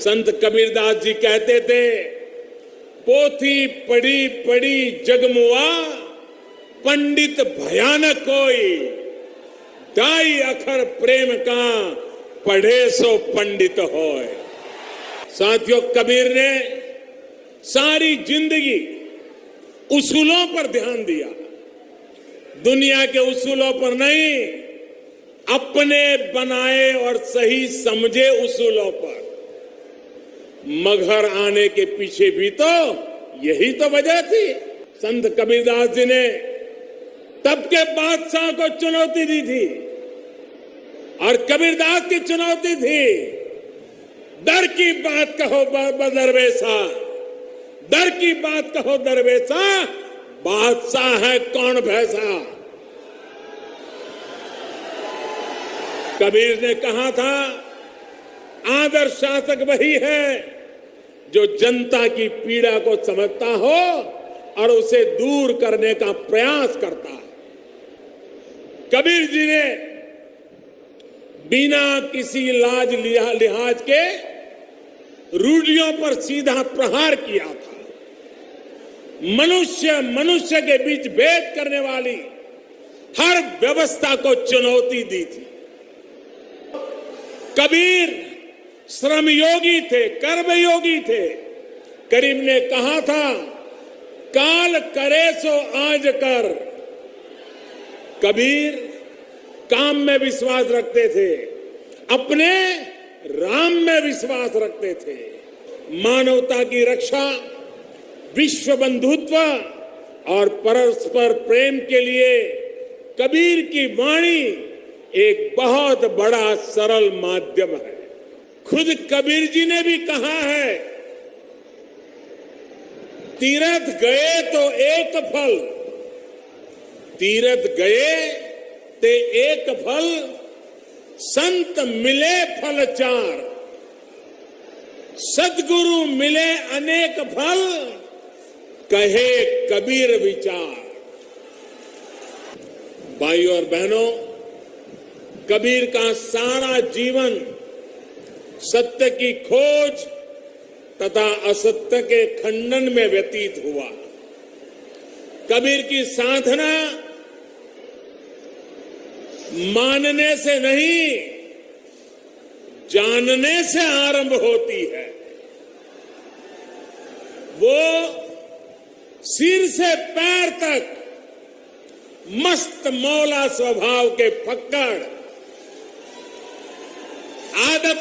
संत कबीरदास जी कहते थे, पोथी पढ़ी पढ़ी जगमुआ, पंडित भयानक कोई, ढाई अखर प्रेम का, पढ़े सो पंडित होए। साथियों, कबीर ने सारी जिंदगी उसूलों पर ध्यान दिया, दुनिया के उसूलों पर नहीं, अपने बनाए और सही समझे उसूलों पर। मगहर आने के पीछे भी तो यही तो वजह थी। संत कबीरदास जी ने तब के बादशाह को चुनौती दी थी, और कबीरदास की चुनौती थी, डर की बात कहो दरवेशा, डर की बात कहो दरवेशा, बादशाह है कौन भैसा। कबीर ने कहा था, आदर्श शासक वही है जो जनता की पीड़ा को समझता हो और उसे दूर करने का प्रयास करता है। कबीर जी ने बिना किसी लाज लिहाज के रूढ़ियों पर सीधा प्रहार किया था। मनुष्य मनुष्य के बीच भेद करने वाली हर व्यवस्था को चुनौती दी थी। कबीर श्रमयोगी थे, कर्मयोगी थे। करीम ने कहा था, काल करे सो आज कर। कबीर काम में विश्वास रखते थे, अपने राम में विश्वास रखते थे। मानवता की रक्षा, विश्व बंधुत्व और परस्पर प्रेम के लिए कबीर की वाणी एक बहुत बड़ा सरल माध्यम है। खुद कबीर जी ने भी कहा है, तीरथ गए तो एक फल, तीरथ गए ते एक फल, संत मिले फल चार, सद्गुरु मिले अनेक फल, कहे कबीर विचार। भाइयों और बहनों, कबीर का सारा जीवन सत्य की खोज तथा असत्य के खंडन में व्यतीत हुआ। कबीर की साधना मानने से नहीं, जानने से आरंभ होती है। वो सिर से पैर तक मस्त मौला स्वभाव के फक्कड़, आदत